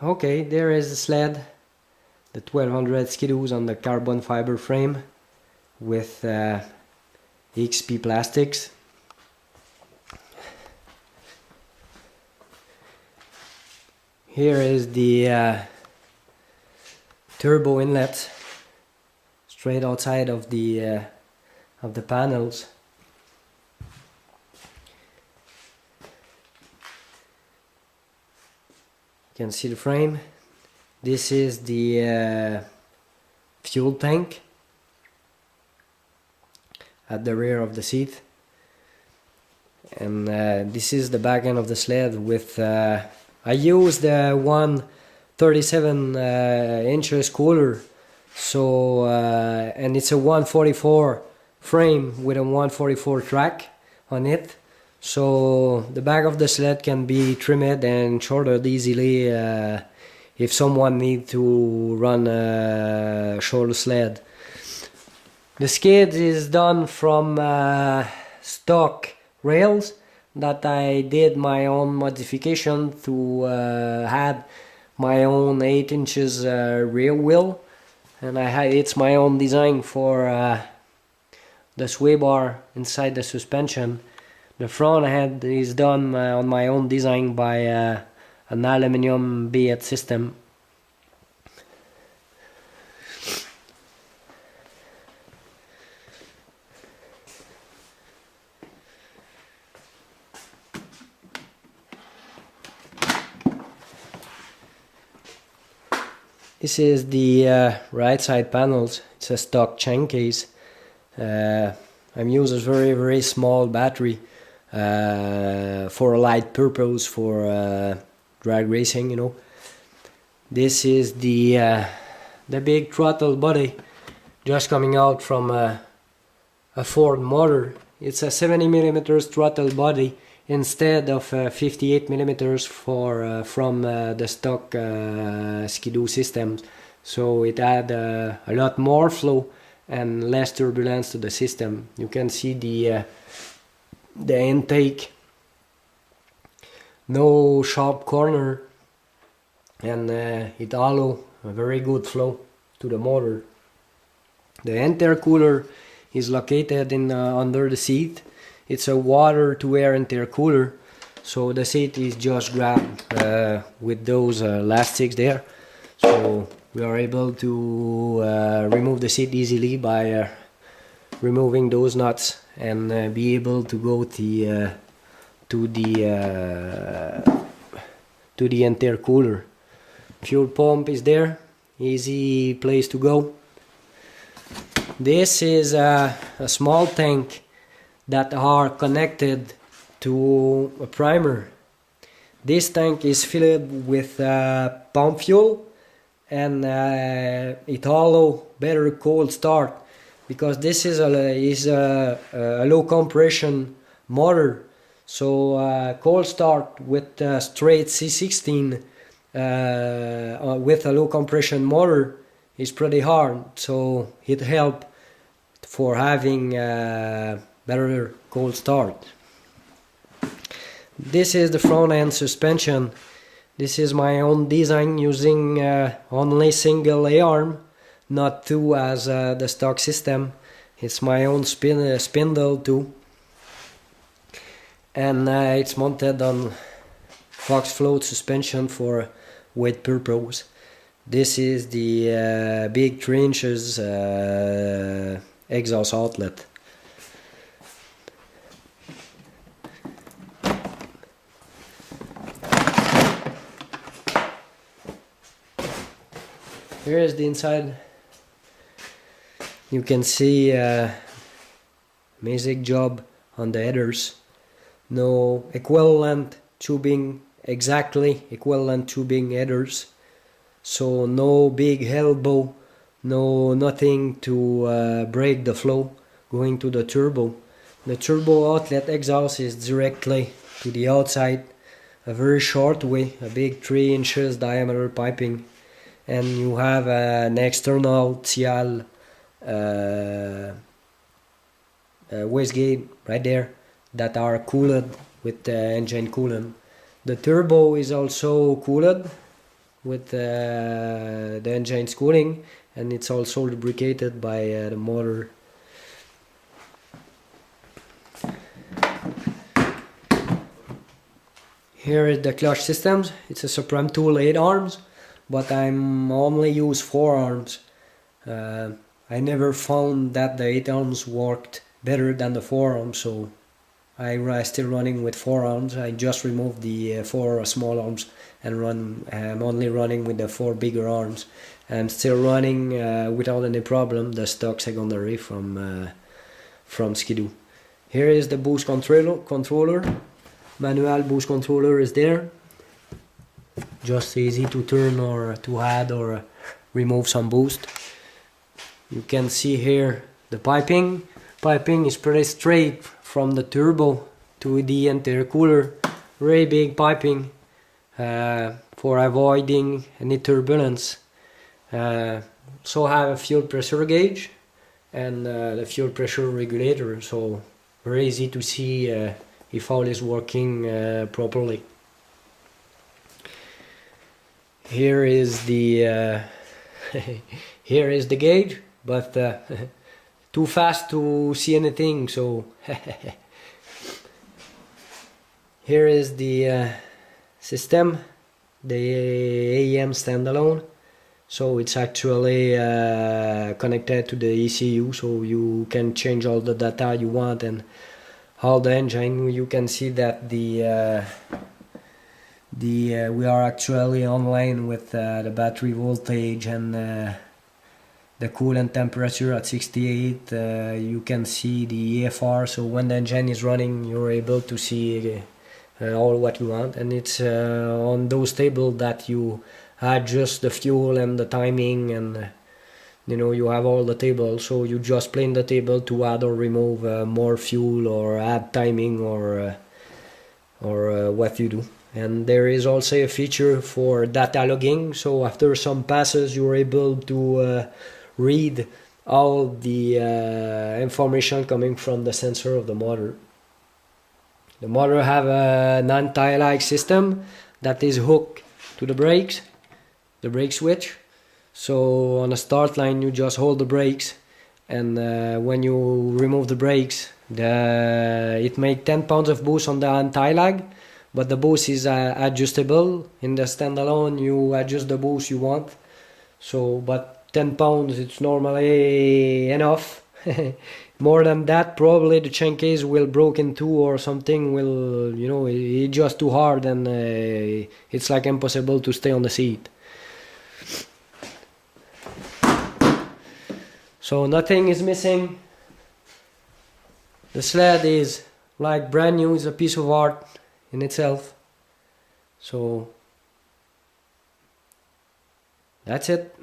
Okay, there is the sled, the 1200 skidoos on the carbon fiber frame with XP plastics. Here is the turbo inlet straight outside of the panels. You can see the frame. This is the fuel tank at the rear of the seat, and this is the back end of the sled with I used the 137 inches cooler, so and it's a 144 frame with a 144 track on it. So the back of the sled can be trimmed and shortened easily if someone needs to run a short sled. The skid is done from stock rails that I did my own modification to add my own 8 inches rear wheel, and it's my own design for the sway bar inside the suspension. The front head is done on my own design by an aluminum bead system. This is the right side panels. It's a stock chain case. I'm using a very small battery for a light purpose, for drag racing, you know. This is the big throttle body just coming out from a Ford motor. It's a 70mm throttle body instead of 58mm from the stock skidoo systems. So it had a lot more flow and less turbulence to the system. You can see the intake, no sharp corner, and it allows a very good flow to the motor. The intercooler is located in under the seat. It's a water to air intercooler, so the seat is just grabbed with those elastics there. So we are able to remove the seat easily by removing those nuts and be able to go to the intercooler. Fuel pump is there, easy place to go. This is a small tank that are connected to a primer. This tank is filled with pump fuel, and it allows better cold start because this is a low compression motor. So cold start with straight C16 with a low compression motor is pretty hard. So it helps for having better cold start. This is the front end suspension. This is my own design using only single A-arm, not two as the stock system. It's my own spindle too, and it's mounted on Fox float suspension for weight purpose. This is the big 3 inches exhaust outlet. Here is the inside. You can see amazing job on the headers. No equivalent tubing, exactly equivalent tubing headers. So no big elbow, nothing to break the flow going to the turbo. The turbo outlet exhaust is directly to the outside, a very short way, a big 3 inches diameter piping, and you have an external TL wastegate right there that are cooled with engine coolant. The turbo is also cooled with the engine cooling, and it's also lubricated by the motor. Here is the clutch systems. It's a Supreme tool 8 arms, but I'm only use 4 arms. I never found that the 8 arms worked better than the 4 arms, so I'm still running with 4 arms. I just removed the 4 small arms and I'm only running with the 4 bigger arms. I'm still running without any problem the stock secondary from Skidoo. Here is the boost controller. Manual boost controller is there. Just easy to turn or to add or remove some boost. You can see here the piping. Piping is pretty straight from the turbo to the intercooler. Very big piping for avoiding any turbulence. So I have a fuel pressure gauge and the fuel pressure regulator, so very easy to see if all is working properly. Here is the here is the gauge, but too fast to see anything, so here is the system, the AEM standalone. So it's actually connected to the ECU, so you can change all the data you want and all the engine. You can see that we are actually online with the battery voltage and the coolant temperature at 68. You can see the EFR, so when the engine is running you're able to see all what you want, and it's on those tables that you adjust the fuel and the timing, and you have all the tables, so you just play in the table to add or remove more fuel or add timing or what you do. And there is also a feature for data logging, so after some passes you're able to read all the information coming from the sensor of the motor. The motor have an anti-lag system that is hooked to the brakes, the brake switch. So on a start line you just hold the brakes, and when you remove the brakes, it makes 10 pounds of boost on the anti-lag, but the boost is adjustable. In the standalone you adjust the boost you want, so but 10 pounds it's normally enough. More than that probably the chain case will broke in two or something, will it's just too hard, and it's like impossible to stay on the seat. So nothing is missing. The sled is like brand new, it's a piece of art in itself. So that's it.